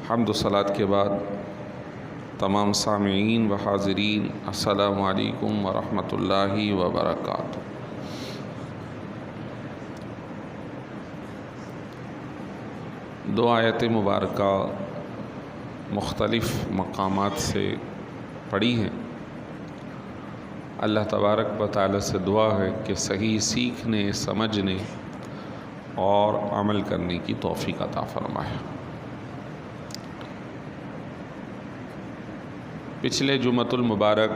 حمد و صلات کے بعد تمام سامعین و حاضرین السلام علیکم ورحمۃ اللہ وبرکاتہ۔ دو آیت مبارکہ مختلف مقامات سے پڑھی ہیں۔ اللہ تبارک و تعالی سے دعا ہے کہ صحیح سیکھنے، سمجھنے اور عمل کرنے کی توفیق عطا فرمائے۔ پچھلے جمعۃ المبارک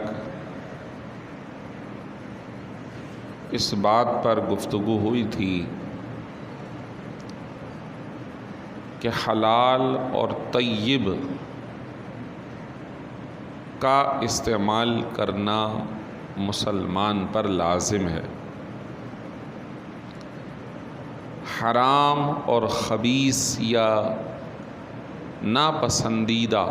اس بات پر گفتگو ہوئی تھی کہ حلال اور طیب کا استعمال کرنا مسلمان پر لازم ہے۔ حرام اور خبیث یا ناپسندیدہ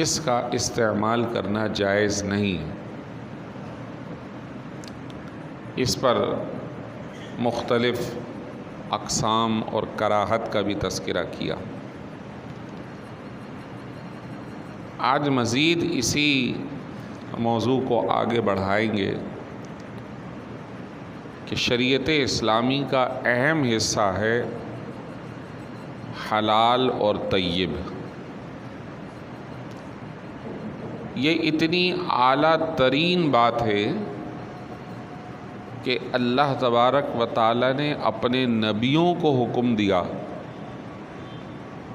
اس کا استعمال کرنا جائز نہیں۔ اس پر مختلف اقسام اور کراہت کا بھی تذکرہ کیا۔ آج مزید اسی موضوع کو آگے بڑھائیں گے کہ شریعت اسلامی کا اہم حصہ ہے حلال اور طیب۔ یہ اتنی اعلیٰ ترین بات ہے کہ اللہ تبارک و تعالی نے اپنے نبیوں کو حکم دیا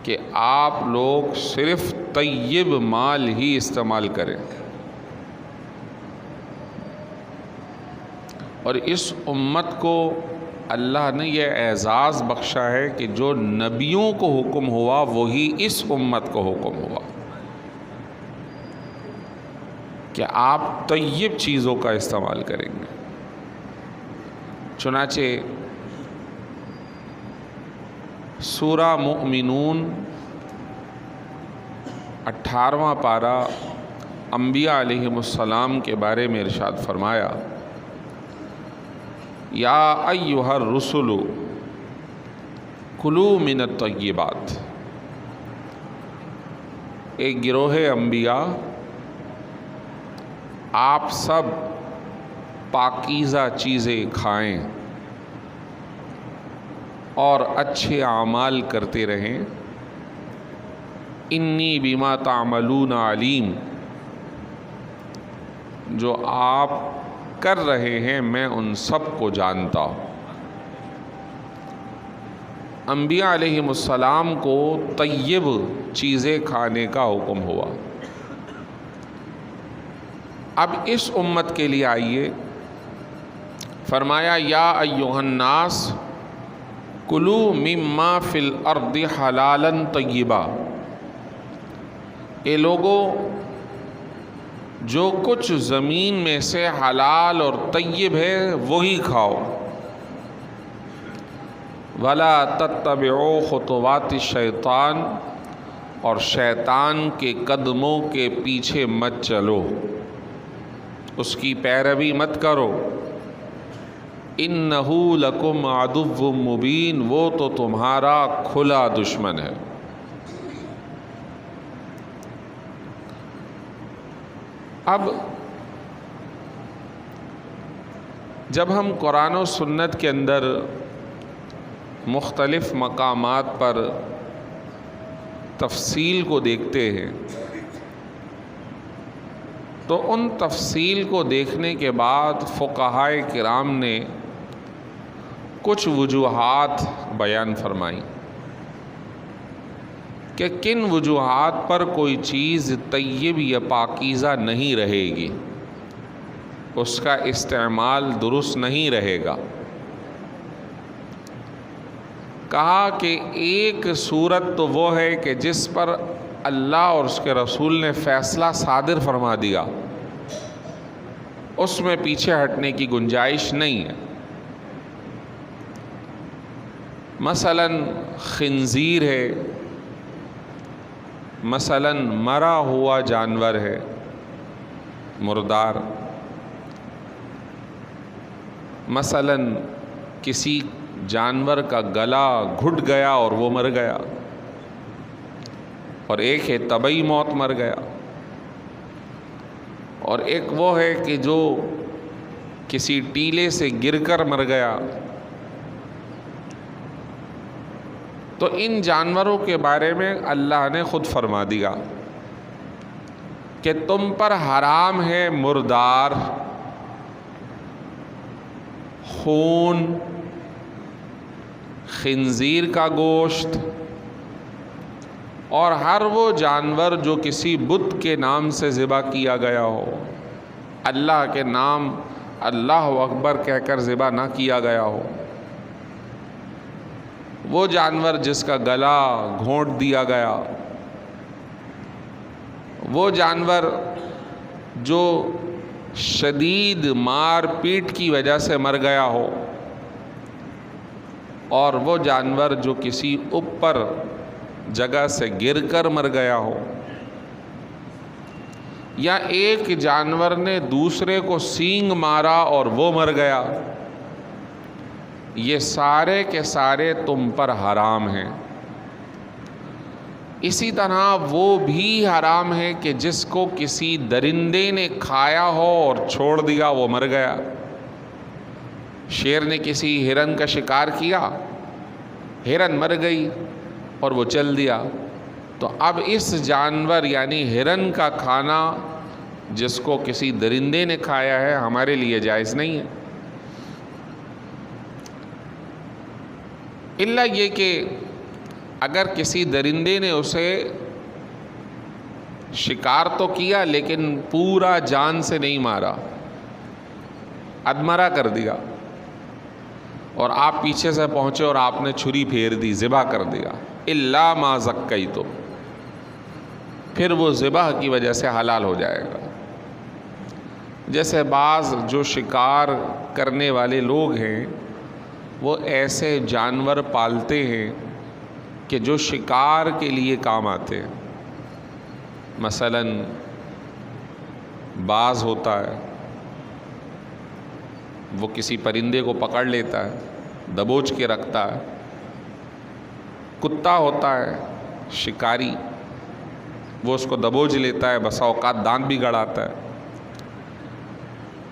کہ آپ لوگ صرف طیب مال ہی استعمال کریں، اور اس امت کو اللہ نے یہ اعزاز بخشا ہے کہ جو نبیوں کو حکم ہوا وہی اس امت کو حکم ہوا کہ آپ طیب چیزوں کا استعمال کریں گے۔ چنانچہ سورہ مؤمنون 18واں پارہ انبیاء علیہم السلام کے بارے میں ارشاد فرمایا، یا ایھا الرسل کلوا من الطیبات۔ ایک گروہ انبیاء، آپ سب پاکیزہ چیزیں کھائیں اور اچھے اعمال کرتے رہیں۔ انی بما تعملون علیم، جو آپ کر رہے ہیں میں ان سب کو جانتا ہوں۔ انبیاء علیہم السلام کو طیب چیزیں کھانے کا حکم ہوا۔ اب اس امت کے لیے آئیے، فرمایا یا ایھا الناس کلوا مما فی الارض حلالا طیبا۔ اے لوگو، جو کچھ زمین میں سے حلال اور طیب ہے وہی کھاؤ۔ ولا تتبعوا خطوات الشیطان، اور شیطان کے قدموں کے پیچھے مت چلو، اس کی پیروی مت کرو۔ انہ لکم عدو مبین، وہ تو تمہارا کھلا دشمن ہے۔ اب جب ہم قرآن و سنت کے اندر مختلف مقامات پر تفصیل کو دیکھتے ہیں تو ان تفصیل کو دیکھنے کے بعد فقہائے کرام نے کچھ وجوہات بیان فرمائیں کہ کن وجوہات پر کوئی چیز طیب یا پاکیزہ نہیں رہے گی، اس کا استعمال درست نہیں رہے گا۔ کہا کہ ایک صورت تو وہ ہے کہ جس پر اللہ اور اس کے رسول نے فیصلہ صادر فرما دیا، اس میں پیچھے ہٹنے کی گنجائش نہیں ہے۔ مثلا خنزیر ہے، مثلا مرا ہوا جانور ہے، مردار، مثلا کسی جانور کا گلا گھٹ گیا اور وہ مر گیا، اور ایک ہے طبعی موت، مر گیا، اور ایک وہ ہے کہ جو کسی ٹیلے سے گر کر مر گیا۔ تو ان جانوروں کے بارے میں اللہ نے خود فرما دیا کہ تم پر حرام ہے مردار، خون، خنزیر کا گوشت، اور ہر وہ جانور جو کسی بت کے نام سے ذبح کیا گیا ہو، اللہ کے نام اللہ اکبر کہہ کر ذبح نہ کیا گیا ہو، وہ جانور جس کا گلا گھونٹ دیا گیا، وہ جانور جو شدید مار پیٹ کی وجہ سے مر گیا ہو، اور وہ جانور جو کسی اوپر جگہ سے گر کر مر گیا ہو، یا ایک جانور نے دوسرے کو سینگ مارا اور وہ مر گیا، یہ سارے کے سارے تم پر حرام ہیں۔ اسی طرح وہ بھی حرام ہے کہ جس کو کسی درندے نے کھایا ہو اور چھوڑ دیا، وہ مر گیا۔ شیر نے کسی ہرن کا شکار کیا، ہرن مر گئی اور وہ چل دیا، تو اب اس جانور یعنی ہرن کا کھانا جس کو کسی درندے نے کھایا ہے ہمارے لیے جائز نہیں ہے، الا یہ کہ اگر کسی درندے نے اسے شکار تو کیا لیکن پورا جان سے نہیں مارا، ادمرا کر دیا، اور آپ پیچھے سے پہنچے اور آپ نے چھری پھیر دی، ذبح کر دیا، الا ما ذکیتم، پھر وہ ذبح کی وجہ سے حلال ہو جائے گا۔ جیسے بعض جو شکار کرنے والے لوگ ہیں وہ ایسے جانور پالتے ہیں کہ جو شکار کے لیے کام آتے ہیں، مثلا باز ہوتا ہے، وہ کسی پرندے کو پکڑ لیتا ہے، دبوچ کے رکھتا ہے، کتا ہوتا ہے شکاری، وہ اس کو دبوچ لیتا ہے، بسا اوقات دانت بھی گڑاتا ہے،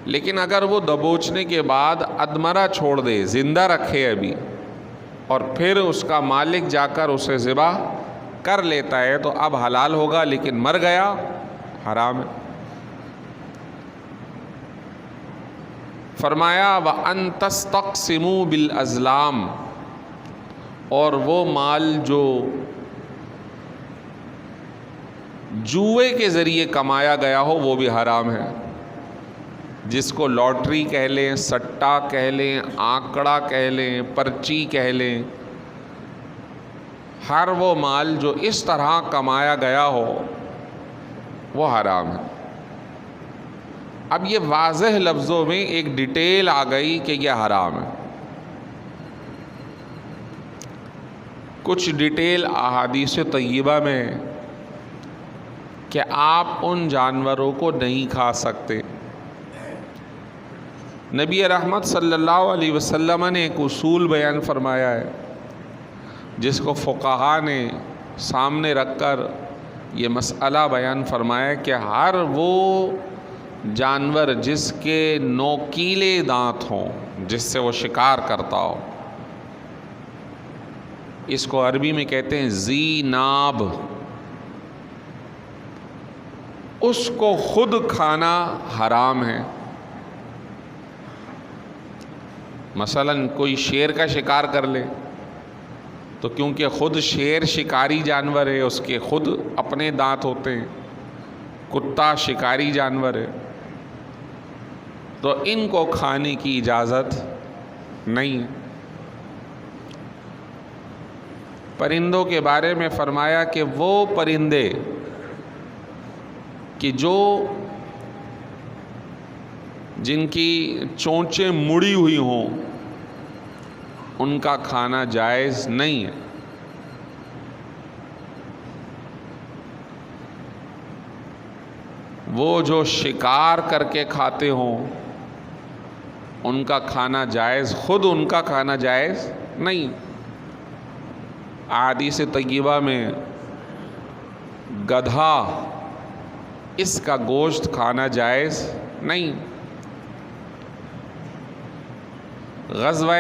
لیکن اگر وہ دبوچنے کے بعد ادمرا چھوڑ دے، زندہ رکھے ابھی، اور پھر اس کا مالک جا کر اسے ذبح کر لیتا ہے تو اب حلال ہوگا، لیکن مر گیا حرام ہے۔ فرمایا وَأَن تَسْتَقْسِمُوا بِالْأَزْلَامِ، اور وہ مال جو جوئے کے ذریعے کمایا گیا ہو وہ بھی حرام ہے، جس کو لاٹری کہہ لیں، سٹا کہہ لیں، آنکڑا کہہ لیں، پرچی کہہ لیں، ہر وہ مال جو اس طرح کمایا گیا ہو وہ حرام ہے۔ اب یہ واضح لفظوں میں ایک ڈیٹیل آ گئی کہ یہ حرام ہے۔ کچھ ڈیٹیل احادیث طیبہ میں کہ آپ ان جانوروں کو نہیں کھا سکتے۔ نبی رحمت صلی اللہ علیہ وسلم نے ایک اصول بیان فرمایا ہے جس کو فقہا نے سامنے رکھ کر یہ مسئلہ بیان فرمایا کہ ہر وہ جانور جس کے نوکیلے دانت ہوں، جس سے وہ شکار کرتا ہو، اس کو عربی میں کہتے ہیں ذی ناب، اس کو خود کھانا حرام ہے۔ مثلا کوئی شیر کا شکار کر لے تو کیونکہ خود شیر شکاری جانور ہے، اس کے خود اپنے دانت ہوتے ہیں، کتا شکاری جانور ہے، تو ان کو کھانے کی اجازت نہیں ہے۔ پرندوں کے بارے میں فرمایا کہ وہ پرندے کہ جو جن کی چونچیں مڑی ہوئی ہوں ان کا کھانا جائز نہیں ہے۔ وہ جو شکار کر کے کھاتے ہوں ان کا کھانا جائز، خود ان کا کھانا جائز نہیں۔ احادیث طیبہ میں گدھا، اس کا گوشت کھانا جائز نہیں۔ غزوہ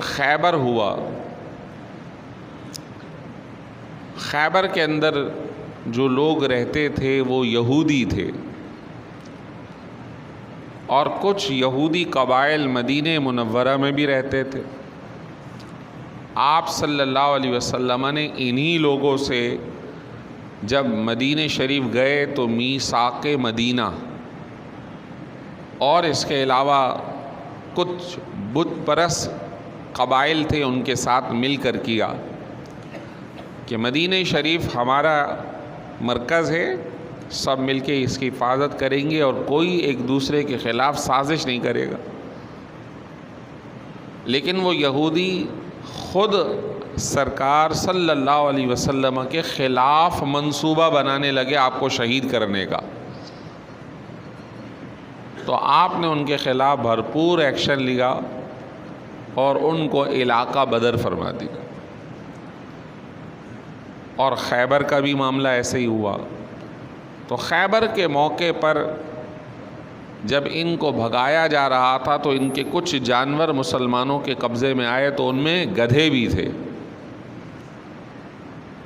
خیبر ہوا، خیبر کے اندر جو لوگ رہتے تھے وہ یہودی تھے، اور کچھ یہودی قبائل مدینہ منورہ میں بھی رہتے تھے۔ آپ صلی اللہ علیہ وسلم نے انہی لوگوں سے جب مدینہ شریف گئے تو میثاق مدینہ اور اس کے علاوہ کچھ بت پرست قبائل تھے ان کے ساتھ مل کر کیا کہ مدینہ شریف ہمارا مرکز ہے، سب مل کے اس کی حفاظت کریں گے اور کوئی ایک دوسرے کے خلاف سازش نہیں کرے گا۔ لیکن وہ یہودی خود سرکار صلی اللہ علیہ وسلم کے خلاف منصوبہ بنانے لگے آپ کو شہید کرنے کا۔ تو آپ نے ان کے خلاف بھرپور ایکشن لیا اور ان کو علاقہ بدر فرما دیا، اور خیبر کا بھی معاملہ ایسے ہی ہوا۔ تو خیبر کے موقع پر جب ان کو بھگایا جا رہا تھا تو ان کے کچھ جانور مسلمانوں کے قبضے میں آئے، تو ان میں گدھے بھی تھے۔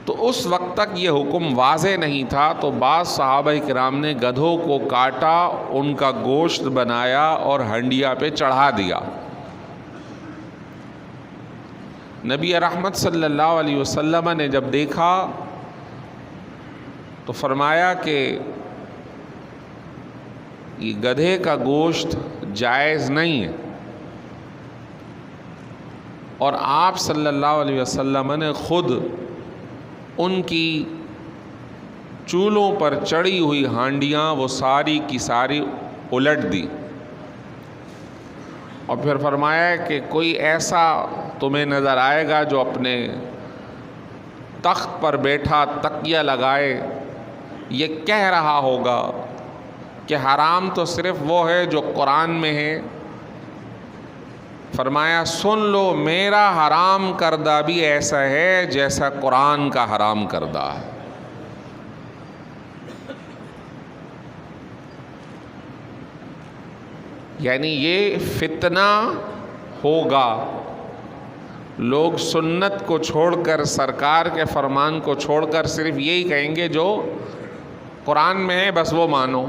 تو اس وقت تک یہ حکم واضح نہیں تھا، تو بعض صحابہ کرام نے گدھوں کو کاٹا، ان کا گوشت بنایا اور ہنڈیا پہ چڑھا دیا۔ نبی رحمت صلی اللہ علیہ وسلم نے جب دیکھا تو فرمایا کہ یہ گدھے کا گوشت جائز نہیں ہے، اور آپ صلی اللہ علیہ وسلم نے خود ان کی چولہوں پر چڑھی ہوئی ہانڈیاں وہ ساری کی ساری الٹ دی، اور پھر فرمایا کہ کوئی ایسا تمہیں نظر آئے گا جو اپنے تخت پر بیٹھا تکیہ لگائے یہ کہہ رہا ہوگا کہ حرام تو صرف وہ ہے جو قرآن میں ہے، فرمایا سن لو میرا حرام کردہ بھی ایسا ہے جیسا قرآن کا حرام کردہ ہے۔ یعنی یہ فتنہ ہوگا، لوگ سنت کو چھوڑ کر سرکار کے فرمان کو چھوڑ کر صرف یہی کہیں گے جو قرآن میں ہے بس وہ مانو،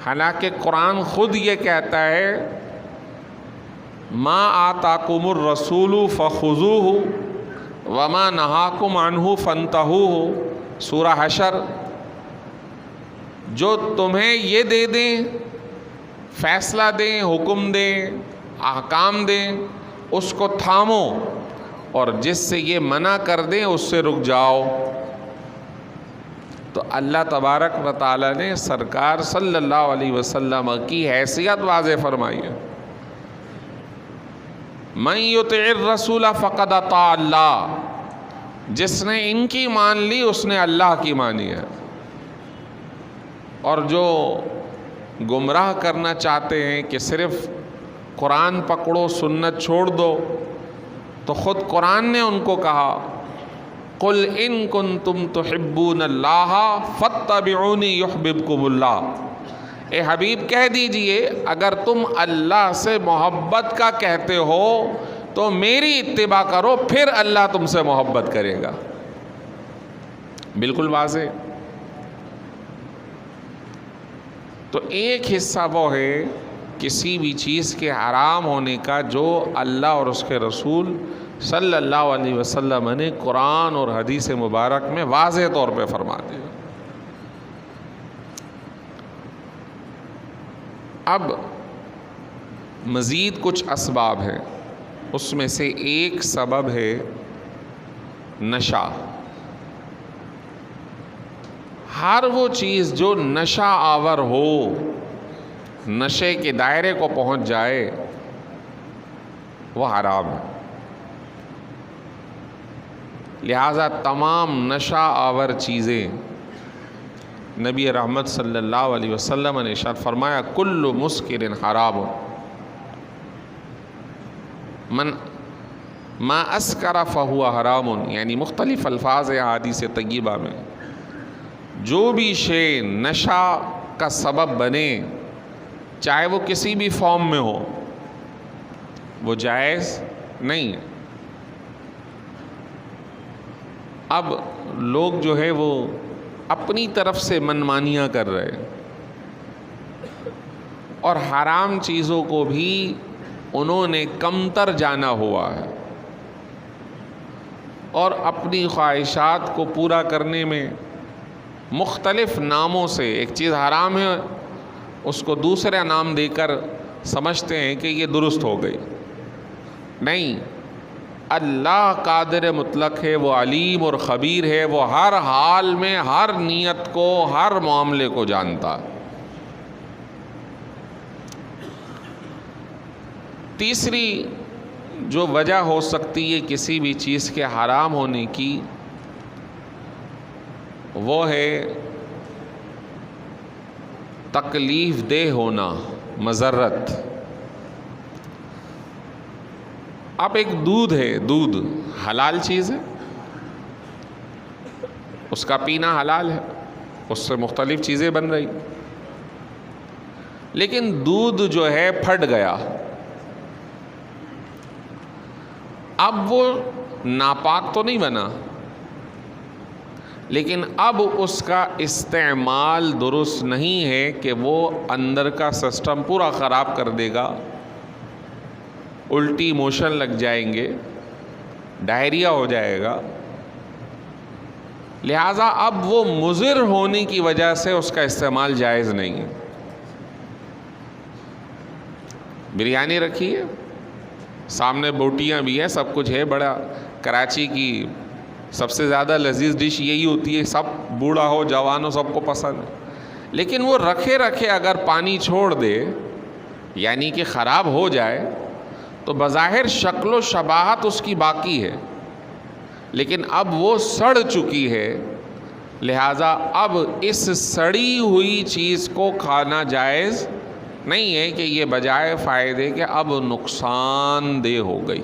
حالانکہ قرآن خود یہ کہتا ہے ما آتاکم الرسول فخذوہ وما نہاکم عنہ فانتہوہ، سورہ حشر، جو تمہیں یہ دے دیں، فیصلہ دیں، حکم دیں، احکام دیں، اس کو تھامو، اور جس سے یہ منع کر دیں اس سے رک جاؤ۔ تو اللہ تبارک و تعالیٰ نے سرکار صلی اللہ علیہ وسلم کی حیثیت واضح فرمائی ہے، من یطع الرسول فقد اطاع اللہ، جس نے ان کی مان لی اس نے اللہ کی مانی ہے، اور جو گمراہ کرنا چاہتے ہیں کہ صرف قرآن پکڑو سنت چھوڑ دو، تو خود قرآن نے ان کو کہا قل ان کنتم تحبون اللہ فاتبعونی یحببکم اللہ، اے حبیب کہہ دیجئے اگر تم اللہ سے محبت کا کہتے ہو تو میری اتباع کرو، پھر اللہ تم سے محبت کرے گا۔ بالکل واضح۔ تو ایک حصہ وہ ہے کسی بھی چیز کے حرام ہونے کا جو اللہ اور اس کے رسول صلی اللہ علیہ وسلم نے قرآن اور حدیث مبارک میں واضح طور پہ فرما دیا۔ اب مزید کچھ اسباب ہیں، اس میں سے ایک سبب ہے نشہ۔ ہر وہ چیز جو نشہ آور ہو، نشے کے دائرے کو پہنچ جائے، وہ حرام ہے۔ لہذا تمام نشہ آور چیزیں نبی رحمت صلی اللہ علیہ وسلم نے ارشاد فرمایا کل مسکر حرام من ما اسکر فہو حرام، یعنی مختلف الفاظ ہیں حدیث طیبہ میں، جو بھی شے نشہ کا سبب بنے چاہے وہ کسی بھی فارم میں ہو وہ جائز نہیں ہے۔ اب لوگ جو ہے وہ اپنی طرف سے منمانیاں کر رہے ہیں اور حرام چیزوں کو بھی انہوں نے کمتر جانا ہوا ہے، اور اپنی خواہشات کو پورا کرنے میں مختلف ناموں سے، ایک چیز حرام ہے اس کو دوسرا نام دے کر سمجھتے ہیں کہ یہ درست ہو گئی۔ نہیں، اللہ قادر مطلق ہے، وہ علیم اور خبیر ہے، وہ ہر حال میں ہر نیت کو، ہر معاملے کو جانتا ہے۔ تیسری جو وجہ ہو سکتی ہے کسی بھی چیز کے حرام ہونے کی، وہ ہے تکلیف دہ ہونا، مضرت۔ اب ایک دودھ ہے، دودھ حلال چیز ہے، اس کا پینا حلال ہے، اس سے مختلف چیزیں بن رہی، لیکن دودھ جو ہے پھٹ گیا، اب وہ ناپاک تو نہیں بنا، لیکن اب اس کا استعمال درست نہیں ہے کہ وہ اندر کا سسٹم پورا خراب کر دے گا، الٹی موشن لگ جائیں گے، ڈائریا ہو جائے گا، لہٰذا اب وہ مضر ہونے کی وجہ سے اس کا استعمال جائز نہیں ہے۔ بریانی رکھی ہے، سامنے بوٹیاں بھی ہیں، سب کچھ ہے، بڑا کراچی کی سب سے زیادہ لذیذ ڈش یہی ہوتی ہے، سب بوڑھا ہو جوان ہو سب کو پسند ہے، لیکن وہ رکھے رکھے اگر پانی چھوڑ دے یعنی کہ خراب ہو جائے تو بظاہر شکل و شباہت اس کی باقی ہے، لیکن اب وہ سڑ چکی ہے، لہٰذا اب اس سڑی ہوئی چیز کو کھانا جائز نہیں ہے کہ یہ بجائے فائدے کہ اب نقصان دہ ہو گئی۔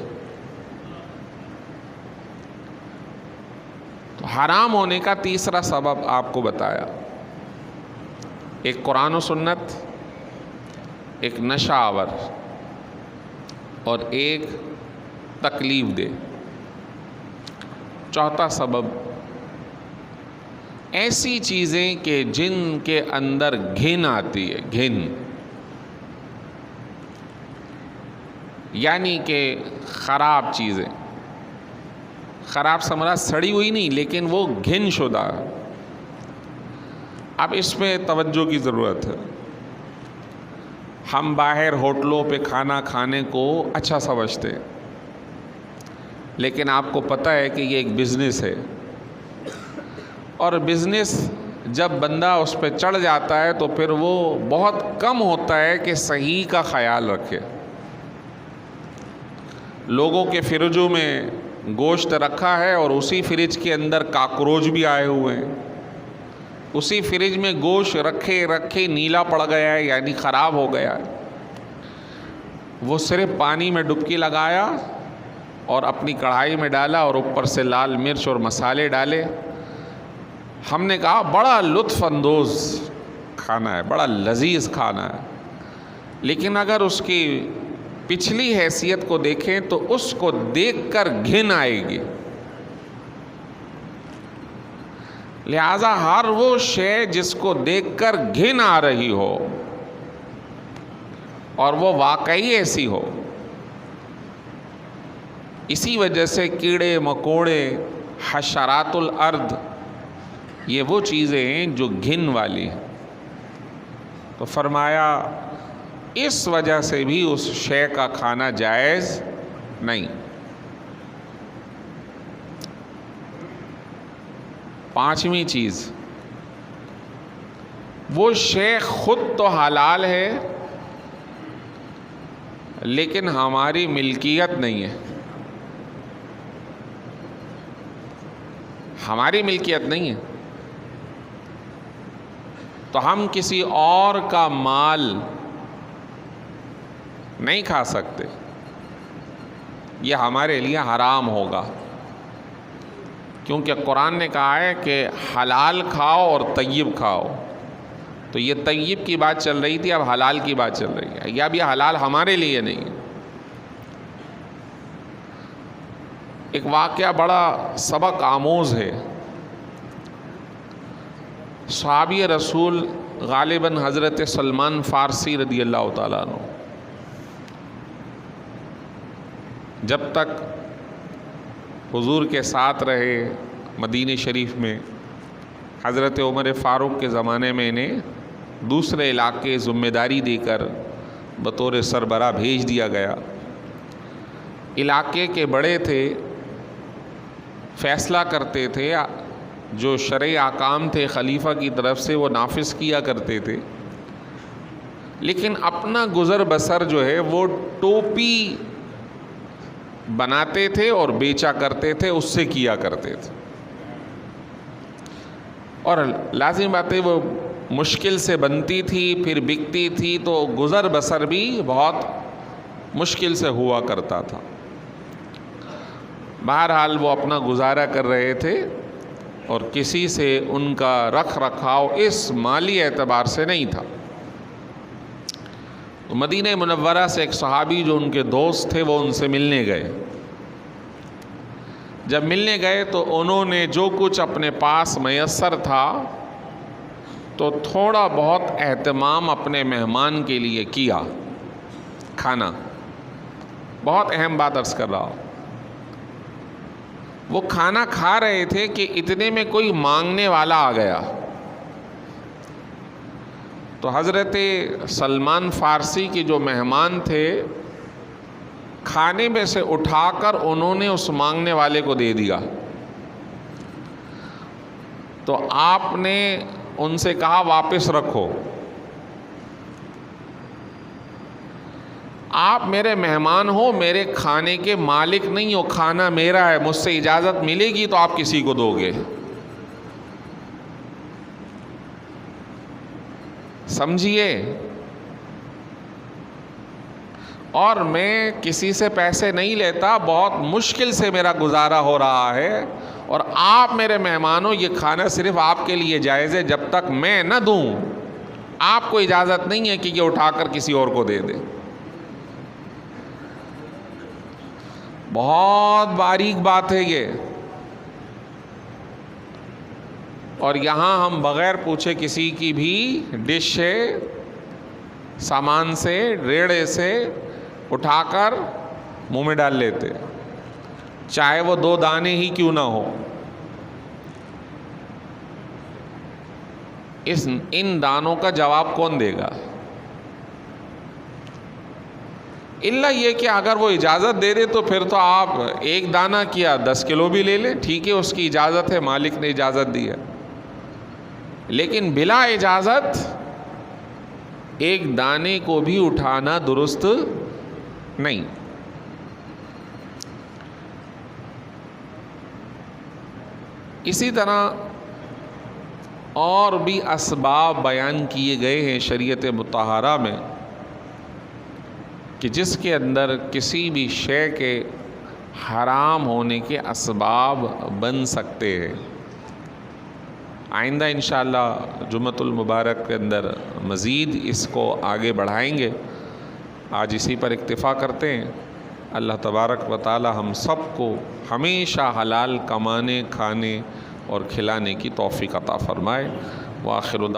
تو حرام ہونے کا تیسرا سبب آپ کو بتایا، ایک قرآن و سنت، ایک نشہ آور، اور ایک تکلیف دے۔ چوتھا سبب ایسی چیزیں کہ جن کے اندر گھن آتی ہے، گھن، یعنی کہ خراب چیزیں، خراب سمرا سڑی ہوئی نہیں لیکن وہ گھن شدہ۔ اب اس میں توجہ کی ضرورت ہے۔ ہم باہر ہوٹلوں پہ کھانا کھانے کو اچھا سمجھتے ہیں، لیکن آپ کو پتہ ہے کہ یہ ایک بزنس ہے، اور بزنس جب بندہ اس پہ چڑھ جاتا ہے تو پھر وہ بہت کم ہوتا ہے کہ صحیح کا خیال رکھے۔ لوگوں کے فریجوں میں گوشت رکھا ہے اور اسی فریج کے اندر کاکروچ بھی آئے ہوئے ہیں، اسی فریج میں گوشت رکھے رکھے نیلا پڑ گیا ہے یعنی خراب ہو گیا ہے۔ وہ صرف پانی میں ڈبکی لگایا اور اپنی کڑھائی میں ڈالا اور اوپر سے لال مرچ اور مسالے ڈالے۔ ہم نے کہا بڑا لطف اندوز کھانا ہے، بڑا لذیذ کھانا ہے، لیکن اگر اس کی پچھلی حیثیت کو دیکھیں تو اس کو دیکھ کر گھن آئے گی۔ لہذا ہر وہ شے جس کو دیکھ کر گھن آ رہی ہو اور وہ واقعی ایسی ہو، اسی وجہ سے کیڑے مکوڑے، حشرات الارض، یہ وہ چیزیں ہیں جو گھن والی ہیں۔ تو فرمایا اس وجہ سے بھی اس شے کا کھانا جائز نہیں۔ پانچویں چیز، وہ شے خود تو حلال ہے لیکن ہماری ملکیت نہیں ہے، ہماری ملکیت نہیں ہے۔ تو ہم کسی اور کا مال نہیں کھا سکتے، یہ ہمارے لیے حرام ہوگا، کیونکہ قرآن نے کہا ہے کہ حلال کھاؤ اور طیب کھاؤ۔ تو یہ طیب کی بات چل رہی تھی، اب حلال کی بات چل رہی ہے، یا اب یہ حلال ہمارے لیے نہیں ہے۔ ایک واقعہ بڑا سبق آموز ہے۔ صحابی رسول غالباً حضرت سلمان فارسی رضی اللہ تعالیٰ عنہ جب تک حضور کے ساتھ رہے مدینہ شریف میں، حضرت عمر فاروق کے زمانے میں انہیں دوسرے علاقے ذمہ داری دے کر بطور سربراہ بھیج دیا گیا۔ علاقے کے بڑے تھے، فیصلہ کرتے تھے، جو شرعی احکام تھے خلیفہ کی طرف سے وہ نافذ کیا کرتے تھے، لیکن اپنا گزر بسر جو ہے وہ ٹوپی بناتے تھے اور بیچا کرتے تھے، اس سے کیا کرتے تھے، اور لازم بات ہے وہ مشکل سے بنتی تھی پھر بکتی تھی، تو گزر بسر بھی بہت مشکل سے ہوا کرتا تھا۔ بہرحال وہ اپنا گزارا کر رہے تھے اور کسی سے ان کا رکھ رکھاؤ اس مالی اعتبار سے نہیں تھا۔ تو مدینہ منورہ سے ایک صحابی جو ان کے دوست تھے وہ ان سے ملنے گئے۔ جب ملنے گئے تو انہوں نے جو کچھ اپنے پاس میسر تھا تو تھوڑا بہت اہتمام اپنے مہمان کے لیے کیا، کھانا۔ بہت اہم بات عرض کر رہا ہوں، وہ کھانا کھا رہے تھے کہ اتنے میں کوئی مانگنے والا آ گیا۔ تو حضرت سلمان فارسی کے جو مہمان تھے، کھانے میں سے اٹھا کر انہوں نے اس مانگنے والے کو دے دیا۔ تو آپ نے ان سے کہا واپس رکھو، آپ میرے مہمان ہو، میرے کھانے کے مالک نہیں ہو، کھانا میرا ہے، مجھ سے اجازت ملے گی تو آپ کسی کو دو گے۔ سمجھیے، اور میں کسی سے پیسے نہیں لیتا، بہت مشکل سے میرا گزارا ہو رہا ہے، اور آپ میرے مہمان ہو، یہ کھانا صرف آپ کے لیے جائز ہے، جب تک میں نہ دوں آپ کو اجازت نہیں ہے کہ یہ اٹھا کر کسی اور کو دے دے۔ بہت باریک بات ہے یہ، اور یہاں ہم بغیر پوچھے کسی کی بھی ڈش سے، سامان سے، ریڑے سے اٹھا کر منہ میں ڈال لیتے، چاہے وہ 2 دانے ہی کیوں نہ ہو۔ ان دانوں کا جواب کون دے گا؟ الا یہ کہ اگر وہ اجازت دے دے تو پھر تو آپ 1 دانہ کیا 10 کلو بھی لے لیں، ٹھیک ہے، اس کی اجازت ہے، مالک نے اجازت دی ہے، لیکن بلا اجازت 1 دانے کو بھی اٹھانا درست نہیں۔ اسی طرح اور بھی اسباب بیان کیے گئے ہیں شریعت مطہرہ میں کہ جس کے اندر کسی بھی شے کے حرام ہونے کے اسباب بن سکتے ہیں۔ آئندہ انشاءاللہ جمعۃ المبارک کے اندر مزید اس کو آگے بڑھائیں گے۔ آج اسی پر اکتفا کرتے ہیں۔ اللہ تبارک و تعالی ہم سب کو ہمیشہ حلال کمانے، کھانے اور کھلانے کی توفیق عطا فرمائے۔ وآخر دعوانا